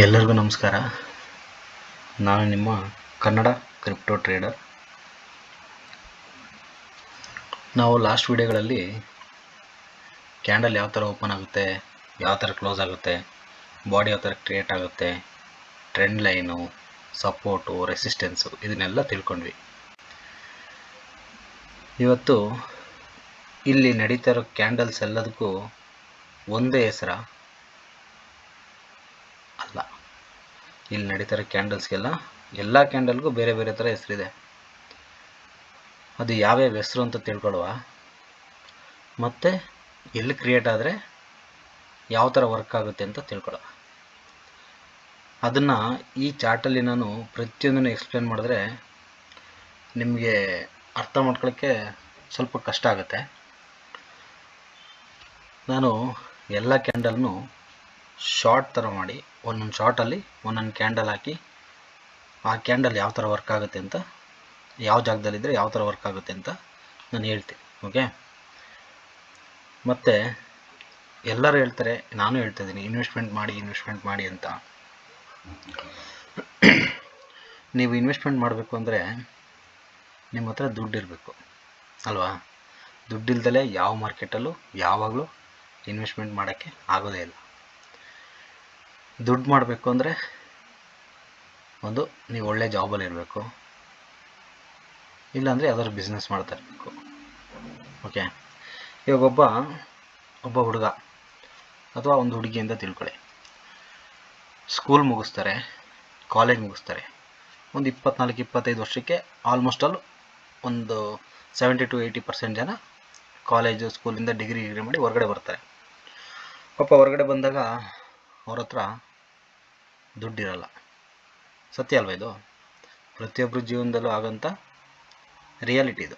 ಎಲ್ಲರಿಗೂ ನಮಸ್ಕಾರ. ನಾನು ನಿಮ್ಮ ಕನ್ನಡ ಕ್ರಿಪ್ಟೋ ಟ್ರೇಡರ್. ನಾವು ಲಾಸ್ಟ್ ವಿಡಿಯೋಗಳಲ್ಲಿ ಕ್ಯಾಂಡಲ್ ಯಾವ ಥರ ಓಪನ್ ಆಗುತ್ತೆ, ಯಾವ ಥರ ಕ್ಲೋಸ್ ಆಗುತ್ತೆ, ಬಾಡಿ ಯಾವ ಥರ ಕ್ರಿಯೇಟ್ ಆಗುತ್ತೆ, ಟ್ರೆಂಡ್ ಲೈನು, ಸಪೋರ್ಟು, ರೆಸಿಸ್ಟೆನ್ಸು ಇದನ್ನೆಲ್ಲ ತಿಳ್ಕೊಂಡ್ವಿ. ಇವತ್ತು ಇಲ್ಲಿ ನಡೀತಾ ಇರೋ ಕ್ಯಾಂಡಲ್ಸ್ ಎಲ್ಲದಕ್ಕೂ ಒಂದೇ ಹೆಸರ ಅಲ್ಲ. ಇಲ್ಲಿ ನಡೀತಾರೆ ಕ್ಯಾಂಡಲ್ಸ್ಗೆಲ್ಲ ಎಲ್ಲ ಕ್ಯಾಂಡಲ್ಗೂ ಬೇರೆ ಬೇರೆ ಥರ ಹೆಸರಿದೆ. ಅದು ಯಾವ್ಯಾವ ಹೆಸರು ಅಂತ ತಿಳ್ಕೊಳ್ಳುವ, ಮತ್ತು ಎಲ್ಲಿ ಕ್ರಿಯೇಟ್ ಆದರೆ ಯಾವ ಥರ ವರ್ಕ್ ಆಗುತ್ತೆ ಅಂತ ತಿಳ್ಕೊಳ್ಳುವ. ಅದನ್ನು ಈ ಚಾರ್ಟಲ್ಲಿ ನಾನು ಪ್ರತಿಯೊಂದನ್ನು ಎಕ್ಸ್ಪ್ಲೇನ್ ಮಾಡಿದ್ರೆ ನಿಮಗೆ ಅರ್ಥ ಮಾಡ್ಕೊಳ್ಳೋಕ್ಕೆ ಸ್ವಲ್ಪ ಕಷ್ಟ ಆಗುತ್ತೆ. ನಾನು ಎಲ್ಲ ಕ್ಯಾಂಡಲ್ನು ಶಾರ್ಟ್ ಥರ ಮಾಡಿ ಒಂದೊಂದು ಶಾರ್ಟಲ್ಲಿ ಒಂದೊಂದು ಕ್ಯಾಂಡಲ್ ಹಾಕಿ ಆ ಕ್ಯಾಂಡಲ್ ಯಾವ ಥರ ವರ್ಕ್ ಆಗುತ್ತೆ ಅಂತ, ಯಾವ ಜಾಗದಲ್ಲಿದ್ದರೆ ಯಾವ ಥರ ವರ್ಕ್ ಆಗುತ್ತೆ ಅಂತ ನಾನು ಹೇಳ್ತೀನಿ. ಓಕೆ, ಮತ್ತು ಎಲ್ಲರೂ ಹೇಳ್ತಾರೆ, ನಾನು ಹೇಳ್ತಾಯಿದ್ದೀನಿ ಇನ್ವೆಸ್ಟ್ಮೆಂಟ್ ಮಾಡಿ ಅಂತ. ನೀವು ಇನ್ವೆಸ್ಟ್ಮೆಂಟ್ ಮಾಡಬೇಕು ಅಂದರೆ ನಿಮ್ಮ ಹತ್ರ ದುಡ್ಡು ಇರಬೇಕು ಅಲ್ವಾ? ದುಡ್ಡಿಲ್ದಲೇ ಯಾವ ಮಾರ್ಕೆಟಲ್ಲೂ ಯಾವಾಗಲೂ ಇನ್ವೆಸ್ಟ್ಮೆಂಟ್ ಮಾಡೋಕ್ಕೆ ಆಗೋದೇ ಇಲ್ಲ. ದುಡ್ಡು ಮಾಡಬೇಕು ಅಂದರೆ ಒಂದು ನೀವು ಒಳ್ಳೆ ಜಾಬಲ್ಲಿ ಇರಬೇಕು, ಇಲ್ಲಾಂದರೆ ಯಾವ್ದಾದ್ರು ಬಿಸ್ನೆಸ್ ಮಾಡ್ತಾ ಇರಬೇಕು. ಓಕೆ, ಇವಾಗ ಒಬ್ಬ ಹುಡುಗ ಅಥವಾ ಒಂದು ಹುಡುಗಿ ಅಂತ ತಿಳ್ಕೊಳ್ಳಿ. ಸ್ಕೂಲ್ ಮುಗಿಸ್ತಾರೆ, ಕಾಲೇಜ್ ಮುಗಿಸ್ತಾರೆ. ಒಂದು 24-25 ವರ್ಷಕ್ಕೆ ಆಲ್ಮೋಸ್ಟ್ ಆಲ್ ಒಂದು 70 to 80% ಜನ ಕಾಲೇಜು ಸ್ಕೂಲಿಂದ ಡಿಗ್ರಿ ಮಾಡಿ ಹೊರಗಡೆ ಬರ್ತಾರೆ. ಪಾಪ ಹೊರಗಡೆ ಬಂದಾಗ ಅವ್ರ ಹತ್ರ ದುಡ್ಡಿರಲ್ಲ. ಸತ್ಯ ಅಲ್ವ ಇದು? ಪ್ರತಿಯೊಬ್ಬರ ಜೀವನದಲ್ಲೂ ಆಗೋಂಥ ರಿಯಾಲಿಟಿ ಇದು.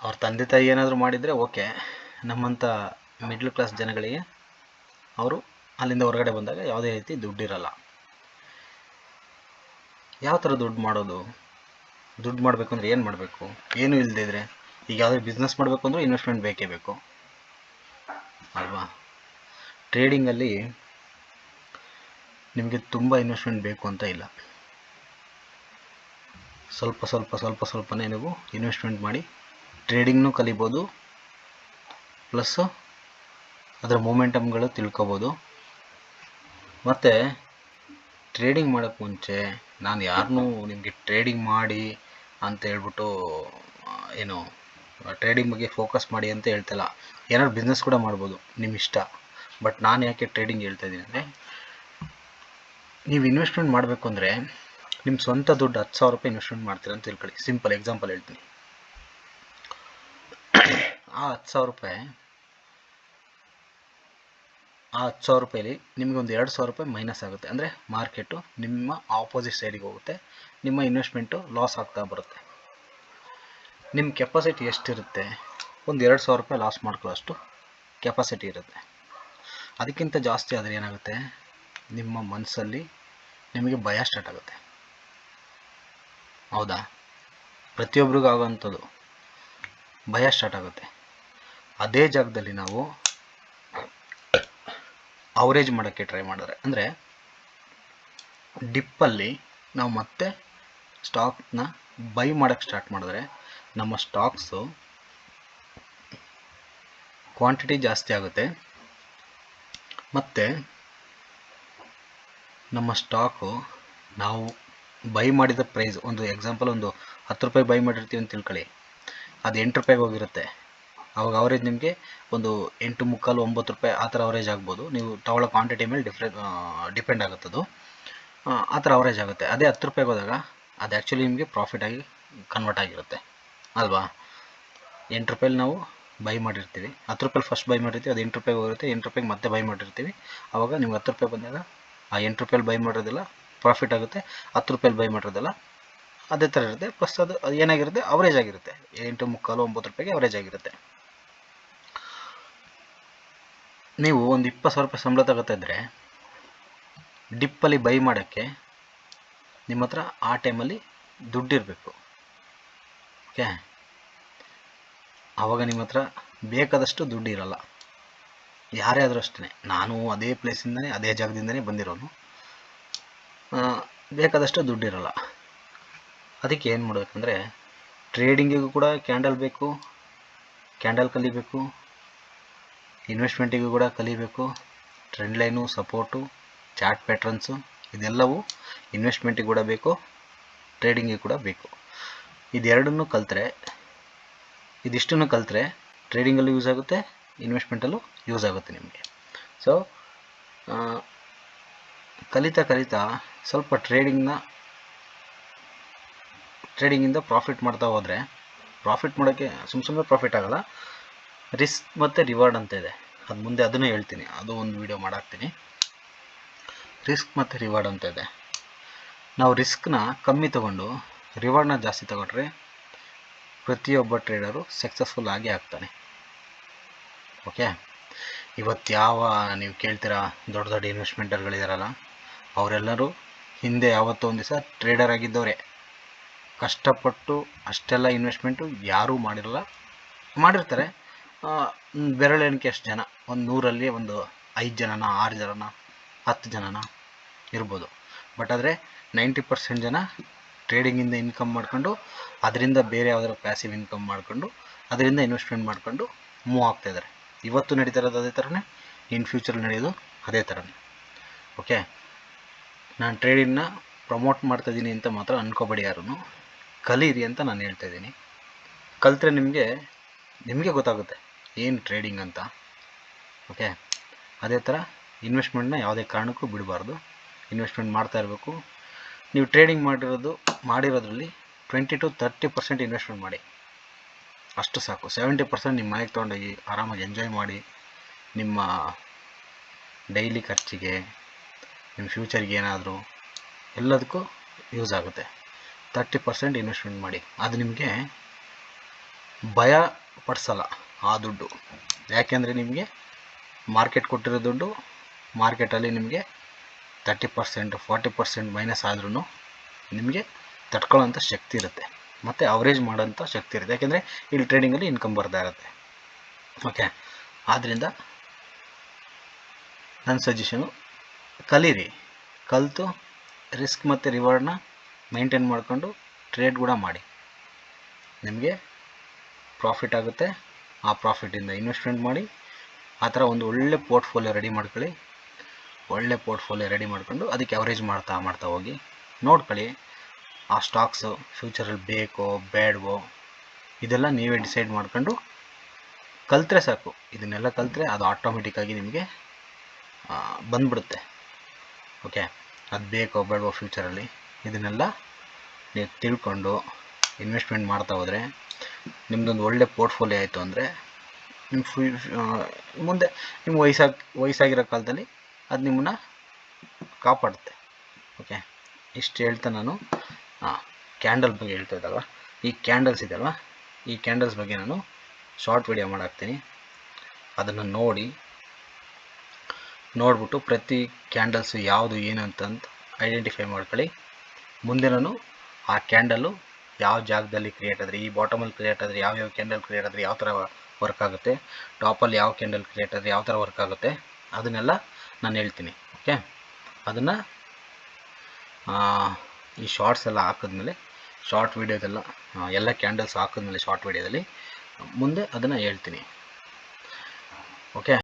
ಅವ್ರ ತಂದೆ ತಾಯಿ ಏನಾದರೂ ಮಾಡಿದರೆ ಓಕೆ, ನಮ್ಮಂಥ ಮಿಡ್ಲ್ ಕ್ಲಾಸ್ ಜನಗಳಿಗೆ ಅವರು ಅಲ್ಲಿಂದ ಹೊರಗಡೆ ಬಂದಾಗ ಯಾವುದೇ ರೀತಿ ದುಡ್ಡಿರಲ್ಲ. ಯಾವ ಥರ ದುಡ್ಡು ಮಾಡೋದು? ದುಡ್ಡು ಮಾಡಬೇಕು ಅಂದರೆ ಏನು ಮಾಡಬೇಕು? ಏನೂ ಇಲ್ಲದೇ ಇದ್ದರೆ, ಈಗ ಯಾವುದೇ ಬಿಸ್ನೆಸ್ ಮಾಡಬೇಕು ಅಂದರೆ ಇನ್ವೆಸ್ಟ್ಮೆಂಟ್ ಬೇಕೇ ಬೇಕು ಅಲ್ವಾ? ಟ್ರೇಡಿಂಗಲ್ಲಿ ನಿಮಗೆ ತುಂಬ ಇನ್ವೆಸ್ಟ್ಮೆಂಟ್ ಬೇಕು ಅಂತ ಇಲ್ಲ. ಸ್ವಲ್ಪನೇ ನೀವು ಇನ್ವೆಸ್ಟ್ಮೆಂಟ್ ಮಾಡಿ ಟ್ರೇಡಿಂಗ್ನೂ ಕಲಿಬೋದು, ಪ್ಲಸ್ಸು ಅದರ ಮೊಮೆಂಟಮ್ಗಳು ತಿಳ್ಕೊಬೋದು. ಮತ್ತು ಟ್ರೇಡಿಂಗ್ ಮಾಡೋಕ್ಕೆ ಮುಂಚೆ ನಾನು ಯಾರನ್ನೂ ನಿಮಗೆ ಟ್ರೇಡಿಂಗ್ ಮಾಡಿ ಅಂತ ಹೇಳ್ಬಿಟ್ಟು ಏನು ಟ್ರೇಡಿಂಗ್ ಬಗ್ಗೆ ಫೋಕಸ್ ಮಾಡಿ ಅಂತ ಹೇಳ್ತಿಲ್ಲ. ಏನಾದ್ರು ಬಿಸ್ನೆಸ್ ಕೂಡ ಮಾಡ್ಬೋದು, ನಿಮ್ಮ ಇಷ್ಟ. ಬಟ್ ನಾನು ಯಾಕೆ ಟ್ರೇಡಿಂಗ್ ಹೇಳ್ತಾ ಇದ್ದೀನಿ ಅಂದರೆ, ನೀವು ಇನ್ವೆಸ್ಟ್ಮೆಂಟ್ ಮಾಡಬೇಕು ಅಂದರೆ ನಿಮ್ಮ ಸ್ವಂತ ದುಡ್ಡು 10,000 ರೂಪಾಯಿ ಇನ್ವೆಸ್ಟ್ಮೆಂಟ್ ಮಾಡ್ತೀರ ಅಂತ ತಿಳ್ಕೊಳ್ಳಿ. ಸಿಂಪಲ್ ಎಕ್ಸಾಂಪಲ್ ಹೇಳ್ತೀನಿ. ಆ 10,000 ರೂಪಾಯಲ್ಲಿ ನಿಮಗೆ ಒಂದು 2,000 ರೂಪಾಯಿ ಮೈನಸ್ ಆಗುತ್ತೆ. ಅಂದರೆ ಮಾರ್ಕೆಟು ನಿಮ್ಮ ಆಪೋಸಿಟ್ ಸೈಡಿಗೆ ಹೋಗುತ್ತೆ, ನಿಮ್ಮ ಇನ್ವೆಸ್ಟ್ಮೆಂಟು ಲಾಸ್ ಆಗ್ತಾ ಬರುತ್ತೆ. ನಿಮ್ಮ ಕೆಪಾಸಿಟಿ ಎಷ್ಟಿರುತ್ತೆ? ಒಂದು 2,000 ರೂಪಾಯಿ ಲಾಸ್ ಮಾಡ್ಕೊಳ್ಳೋಷ್ಟು ಕೆಪಾಸಿಟಿ ಇರುತ್ತೆ. ಅದಕ್ಕಿಂತ ಜಾಸ್ತಿ ಆದರೆ ಏನಾಗುತ್ತೆ, ನಿಮ್ಮ ಮನಸ್ಸಲ್ಲಿ ನಿಮಗೆ ಭಯ ಸ್ಟಾರ್ಟ್ ಆಗುತ್ತೆ. ಹೌದಾ? ಪ್ರತಿಯೊಬ್ಬರಿಗೂ ಆಗೋವಂಥದ್ದು ಭಯ ಸ್ಟಾರ್ಟ್ ಆಗುತ್ತೆ. ಅದೇ ಜಾಗದಲ್ಲಿ ನಾವು ಅವರೇಜ್ ಮಾಡೋಕ್ಕೆ ಟ್ರೈ ಮಾಡಿದ್ರೆ, ಅಂದರೆ ಡಿಪ್ಪಲ್ಲಿ ನಾವು ಮತ್ತೆ ಸ್ಟಾಕ್ನ ಬೈ ಮಾಡೋಕ್ಕೆ ಸ್ಟಾರ್ಟ್ ಮಾಡಿದ್ರೆ, ನಮ್ಮ ಸ್ಟಾಕ್ಸು ಕ್ವಾಂಟಿಟಿ ಜಾಸ್ತಿ ಆಗುತ್ತೆ. ಮತ್ತು ನಮ್ಮ ಸ್ಟಾಕು ನಾವು ಬೈ ಮಾಡಿದ ಪ್ರೈಸ್, ಒಂದು ಎಕ್ಸಾಂಪಲ್ ಒಂದು 10 ರೂಪಾಯಿ ಬೈ ಮಾಡಿರ್ತೀವಿ ಅಂತ ತಿಳ್ಕೊಳ್ಳಿ, ಅದು 8 ರೂಪಾಯಿಗೆ ಹೋಗಿರುತ್ತೆ. ಆವಾಗ ಅವರೇಜ್ ನಿಮಗೆ ಒಂದು 8.25, 9 ರೂಪಾಯಿ ಆ ಥರ ಅವರೇಜ್ ಆಗ್ಬೋದು. ನೀವು ತಗೊಳ್ಳೋ ಕ್ವಾಂಟಿಟಿ ಮೇಲೆ ಡಿಪೆಂಡ್ ಆಗುತ್ತದು. ಆ ಥರ ಅವರೇಜ್ ಆಗುತ್ತೆ. ಅದೇ 10 ರೂಪಾಯಿಗೆ ಹೋದಾಗ ಅದು ಆ್ಯಕ್ಚುಲಿ ನಿಮಗೆ ಪ್ರಾಫಿಟಾಗಿ ಕನ್ವರ್ಟ್ ಆಗಿರುತ್ತೆ ಅಲ್ವಾ? 8 ರೂಪಾಯಲ್ಲಿ ನಾವು ಬೈ ಮಾಡಿರ್ತೀವಿ, 10 ರೂಪಾಯಲ್ಲಿ ಫಸ್ಟ್ ಬೈ ಮಾಡಿರ್ತೀವಿ, ಅದು 8 ರೂಪಾಯಿಗೆ ಹೋಗುತ್ತೆ. 8 ರೂಪಾಯಿಗೆ ಮತ್ತೆ ಬೈ ಮಾಡಿರ್ತೀವಿ. ಆವಾಗ ನಿಮ್ಗೆ 10 ರೂಪಾಯಿ ಬಂದಾಗ ಆ 8 ರೂಪಾಯಲ್ಲಿ ಬೈ ಮಾಡಿರೋದೆಲ್ಲ ಪ್ರಾಫಿಟ್ ಆಗುತ್ತೆ. 10 ರೂಪಾಯಲ್ಲಿ ಬೈ ಮಾಡಿರೋದೆಲ್ಲ ಅದೇ ಥರ ಇರುತ್ತೆ. ಪ್ಲಸ್ ಅದು ಏನಾಗಿರುತ್ತೆ, ಅವರೇಜ್ ಆಗಿರುತ್ತೆ. 8.25, 9 ರೂಪಾಯಿಗೆ ಅವರೇಜ್ ಆಗಿರುತ್ತೆ. ನೀವು ಒಂದು 20,000 ರೂಪಾಯಿ ಸಂಬಳ ತಗೋತಾ ಇದ್ದರೆ, ಡಿಪ್ಪಲ್ಲಿ ಬೈ ಮಾಡೋಕ್ಕೆ ನಿಮ್ಮ ಹತ್ರ ಆ ಟೈಮಲ್ಲಿ ದುಡ್ಡಿರಬೇಕು. ಓಕೆ, ಆವಾಗ ನಿಮ್ಮ ಹತ್ರ ಬೇಕಾದಷ್ಟು ದುಡ್ಡು ಇರಲ್ಲ. ಯಾರೇ ಆದರೂ ಅಷ್ಟೇ, ನಾನು ಅದೇ ಪ್ಲೇಸಿಂದನೇ ಅದೇ ಜಾಗದಿಂದನೇ ಬಂದಿರೋನು. ಬೇಕಾದಷ್ಟು ದುಡ್ಡಿರಲ್ಲ. ಅದಕ್ಕೆ ಏನು ಮಾಡಬೇಕಂದ್ರೆ, ಟ್ರೇಡಿಂಗಿಗೂ ಕೂಡ ಕ್ಯಾಂಡಲ್ ಬೇಕು, ಕ್ಯಾಂಡಲ್ ಕಲಿಬೇಕು, ಇನ್ವೆಸ್ಟ್ಮೆಂಟಿಗೂ ಕೂಡ ಕಲಿಬೇಕು. Trend line, support, chart patterns ಇದೆಲ್ಲವೂ ಇನ್ವೆಸ್ಟ್ಮೆಂಟಿಗೆ ಕೂಡ ಬೇಕು, ಟ್ರೇಡಿಂಗಿಗೆ ಕೂಡ ಬೇಕು. ಇದೆರಡನ್ನೂ ಕಲಿತ್ರೆ, ಇದಿಷ್ಟನ್ನು ಕಲಿತ್ರೆ ಟ್ರೇಡಿಂಗಲ್ಲೂ ಯೂಸ್ ಆಗುತ್ತೆ, ಇನ್ವೆಸ್ಟ್ಮೆಂಟಲ್ಲೂ ಯೂಸ್ ಆಗುತ್ತೆ ನಿಮಗೆ. ಸೊ ಕಲಿತಾ ಸ್ವಲ್ಪ ಟ್ರೇಡಿಂಗಿಂದ ಪ್ರಾಫಿಟ್ ಮಾಡ್ತಾ ಹೋದರೆ, ಪ್ರಾಫಿಟ್ ಮಾಡೋಕ್ಕೆ ಸುಮ್ಮನೆ ಪ್ರಾಫಿಟ್ ಆಗೋಲ್ಲ, ರಿಸ್ಕ್ ಮತ್ತು ರಿವಾರ್ಡ್ ಅಂತ ಇದೆ. ಅದು ಮುಂದೆ ಅದನ್ನು ಹೇಳ್ತೀನಿ, ಅದು ಒಂದು ವಿಡಿಯೋ ಮಾಡಾಕ್ತೀನಿ. ರಿಸ್ಕ್ ಮತ್ತು ರಿವಾರ್ಡ್ ಅಂತ ಇದೆ. ನಾವು ರಿಸ್ಕ್ನ ಕಮ್ಮಿ ತೊಗೊಂಡು ರಿವಾರ್ಡ್ನ ಜಾಸ್ತಿ ತಗೊಂಡ್ರೆ ಪ್ರತಿಯೊಬ್ಬ ಟ್ರೇಡರು ಸಕ್ಸಸ್ಫುಲ್ ಆಗಿ ಆಗ್ತಾನೆ. ಓಕೆ, ಇವತ್ತು ನೀವು ಕೇಳ್ತೀರಾ ದೊಡ್ಡ ದೊಡ್ಡ ಇನ್ವೆಸ್ಟ್ಮೆಂಟರ್ಗಳಿದಾರಲ್ಲ, ಅವರೆಲ್ಲರೂ ಹಿಂದೆ ಯಾವತ್ತೋ ಒಂದು ದಿವಸ ಟ್ರೇಡರ್ ಆಗಿದ್ದವರೇ. ಕಷ್ಟಪಟ್ಟು ಅಷ್ಟೆಲ್ಲ ಇನ್ವೆಸ್ಟ್ಮೆಂಟು ಯಾರೂ ಮಾಡಿರ್ತಾರೆ ಬೆರಳೆಣಿಕೆ ಅಷ್ಟು ಜನ, ಒಂದು 100ರಲ್ಲಿ ಒಂದು 5 ಜನನ 6 ಜನನ 10 ಜನನ ಇರ್ಬೋದು. ಬಟ್ ಆದರೆ 90% ಜನ ಟ್ರೇಡಿಂಗಿಂದ ಇನ್ಕಮ್ ಮಾಡ್ಕೊಂಡು, ಅದರಿಂದ ಬೇರೆ ಯಾವುದಾದ್ರು ಪ್ಯಾಸಿವ್ ಇನ್ಕಮ್ ಮಾಡ್ಕೊಂಡು, ಅದರಿಂದ ಇನ್ವೆಸ್ಟ್ಮೆಂಟ್ ಮಾಡ್ಕೊಂಡು ಮೂವ್ ಆಗ್ತಾಯಿದ್ದಾರೆ. ಇವತ್ತು ನಡೀತಾ ಇರೋದು ಅದೇ ಥರನೇ, ಇನ್ ಫ್ಯೂಚರ್ ನಡೆಯೋದು ಅದೇ ಥರನೇ. ಓಕೆ, ನಾನು ಟ್ರೇಡಿಂಗ್ನ ಪ್ರಮೋಟ್ ಮಾಡ್ತಾಯಿದ್ದೀನಿ ಅಂತ ಮಾತ್ರ ಅನ್ಕೋಬೇಡಿ, ಯಾರೂ ಕಲೀರಿ ಅಂತ ನಾನು ಹೇಳ್ತಾಯಿದ್ದೀನಿ. ಕಲಿತ್ರೆ ನಿಮಗೆ ಗೊತ್ತಾಗುತ್ತೆ ಏನು ಟ್ರೇಡಿಂಗ್ ಅಂತ. ಓಕೆ, ಅದೇ ಥರ ಇನ್ವೆಸ್ಟ್ಮೆಂಟ್ನ ಯಾವುದೇ ಕಾರಣಕ್ಕೂ ಬಿಡಬಾರ್ದು, ಇನ್ವೆಸ್ಟ್ಮೆಂಟ್ ಮಾಡ್ತಾ ಇರಬೇಕು. ನೀವು ಟ್ರೇಡಿಂಗ್ ಮಾಡಿರೋದ್ರಲ್ಲಿ 20 to 30% ಇನ್ವೆಸ್ಟ್ಮೆಂಟ್ ಮಾಡಿ, ಅಷ್ಟು ಸಾಕು. 70% ನಿಮ್ಮ ಮನೆಗೆ ತೊಗೊಂಡೋಗಿ ಆರಾಮಾಗಿ ಎಂಜಾಯ್ ಮಾಡಿ, ನಿಮ್ಮ ಡೈಲಿ ಖರ್ಚಿಗೆ, ನಿಮ್ಮ ಫ್ಯೂಚರ್ಗೆ ಏನಾದರೂ ಎಲ್ಲದಕ್ಕೂ ಯೂಸ್ ಆಗುತ್ತೆ. 30% ಇನ್ವೆಸ್ಟ್ಮೆಂಟ್ ಮಾಡಿ. ಅದು ನಿಮಗೆ ಭಯ ಪಡಿಸಲ್ಲ ಆ ದುಡ್ಡು. ಯಾಕೆಂದರೆ ನಿಮಗೆ ಮಾರ್ಕೆಟ್ ಕೊಟ್ಟಿರೋ ದುಡ್ಡು ಮಾರ್ಕೆಟಲ್ಲಿ ನಿಮಗೆ 30% 40% ಮೈನಸ್ ಆದ್ರೂ ನಿಮಗೆ ತಡ್ಕೊಳ್ಳೋಂಥ ಶಕ್ತಿ ಇರುತ್ತೆ, ಮತ್ತು ಅವರೇಜ್ ಮಾಡೋಂಥ ಶಕ್ತಿ ಇರುತ್ತೆ. ಯಾಕೆಂದರೆ ಇಲ್ಲಿ ಟ್ರೇಡಿಂಗಲ್ಲಿ ಇನ್ಕಮ್ ಬರ್ತಾ ಇರುತ್ತೆ. ಓಕೆ, ಆದ್ದರಿಂದ ನನ್ನ ಸಜೆಷನು ಕಲೀರಿ. ಕಲಿತು ರಿಸ್ಕ್ ಮತ್ತು ರಿವಾರ್ಡ್ನ ಮೈಂಟೈನ್ ಮಾಡಿಕೊಂಡು ಟ್ರೇಡ್ ಕೂಡ ಮಾಡಿ, ನಿಮಗೆ ಪ್ರಾಫಿಟ್ ಆಗುತ್ತೆ. ಆ ಪ್ರಾಫಿಟಿಂದ ಇನ್ವೆಸ್ಟ್ಮೆಂಟ್ ಮಾಡಿ. ಆ ಥರ ಒಂದು ಒಳ್ಳೆ ಪೋರ್ಟ್ಫೋಲಿಯೋ ರೆಡಿ ಮಾಡ್ಕೊಳ್ಳಿ. ಒಳ್ಳೆ ಪೋರ್ಟ್ಫೋಲಿಯೋ ರೆಡಿ ಮಾಡ್ಕೊಂಡು ಅದಕ್ಕೆ ಅವರೇಜ್ ಮಾಡ್ತಾ ಹೋಗಿ ನೋಡ್ಕೊಳ್ಳಿ. ಆ ಸ್ಟಾಕ್ಸು ಫ್ಯೂಚರಲ್ಲಿ ಬೇಕೋ ಬೇಡವೋ ಇದೆಲ್ಲ ನೀವೇ ಡಿಸೈಡ್ ಮಾಡ್ಕೊಂಡು ಕಲಿತ್ರೆ ಸಾಕು. ಇದನ್ನೆಲ್ಲ ಕಲಿತ್ರೆ ಅದು ಆಟೋಮೆಟಿಕ್ಕಾಗಿ ನಿಮಗೆ ಬಂದ್ಬಿಡುತ್ತೆ. ಓಕೆ, ಅದು ಬೇಕೋ ಬೇಡವೋ ಫ್ಯೂಚರಲ್ಲಿ ಇದನ್ನೆಲ್ಲ ನೀವು ತಿಳ್ಕೊಂಡು ಇನ್ವೆಸ್ಟ್ಮೆಂಟ್ ಮಾಡ್ತಾ ಹೋದರೆ ನಿಮ್ಮದೊಂದು ಒಳ್ಳೆ ಪೋರ್ಟ್ಫೋಲಿಯೋ ಆಯಿತು ಅಂದರೆ ನಿಮ್ಮ ಮುಂದೆ ನಿಮ್ಮ ವಯಸ್ಸಾಗಿರೋ ಕಾಲದಲ್ಲಿ ಅದು ನಿಮ್ಮನ್ನು ಕಾಪಾಡುತ್ತೆ. ಓಕೆ, ಇಷ್ಟು ಹೇಳ್ತಾ ನಾನು ಕ್ಯಾಂಡಲ್ ಬಗ್ಗೆ ಹೇಳ್ತಾ ಇದ್ದಲ್ವ, ಈ ಕ್ಯಾಂಡಲ್ಸ್ ಇದೆಯಲ್ವ, ಈ ಕ್ಯಾಂಡಲ್ಸ್ ಬಗ್ಗೆ ನಾನು ಶಾರ್ಟ್ ವಿಡಿಯೋ ಮಾಡಾಕ್ತೀನಿ. ಅದನ್ನು ನೋಡಿಬಿಟ್ಟು ಪ್ರತಿ ಕ್ಯಾಂಡಲ್ಸು ಯಾವುದು ಏನು ಅಂತಂದು ಐಡೆಂಟಿಫೈ ಮಾಡ್ಕೊಳ್ಳಿ. ಮುಂದೆ ನಾನು ಆ ಕ್ಯಾಂಡಲ್ಲು ಯಾವ ಜಾಗದಲ್ಲಿ ಕ್ರಿಯೇಟ್ ಆದರೆ, ಈ ಬಾಟಮಲ್ಲಿ ಕ್ರಿಯೇಟ್ ಆದರೆ ಯಾವ ಕ್ಯಾಂಡಲ್ ಕ್ರಿಯೇಟ್ ಆದರೆ ಯಾವ ಥರ ವರ್ಕ್ ಆಗುತ್ತೆ, ಟಾಪಲ್ಲಿ ಯಾವ ಕ್ಯಾಂಡಲ್ ಕ್ರಿಯೇಟ್ ಆದರೆ ಯಾವ ಥರ ವರ್ಕ್ ಆಗುತ್ತೆ, ಅದನ್ನೆಲ್ಲ ನಾನು ಹೇಳ್ತೀನಿ. ಓಕೆ, ಅದನ್ನು ಈ ಶಾರ್ಟ್ಸ್ ಎಲ್ಲ ಹಾಕಿದ್ಮೇಲೆ, ಶಾರ್ಟ್ ವೀಡಿಯೋದೆಲ್ಲ ಎಲ್ಲ ಕ್ಯಾಂಡಲ್ಸ್ ಹಾಕಿದ್ಮೇಲೆ ಶಾರ್ಟ್ ವೀಡಿಯೋದಲ್ಲಿ ಮುಂದೆ ಅದನ್ನು ಹೇಳ್ತೀನಿ. ಓಕೆ.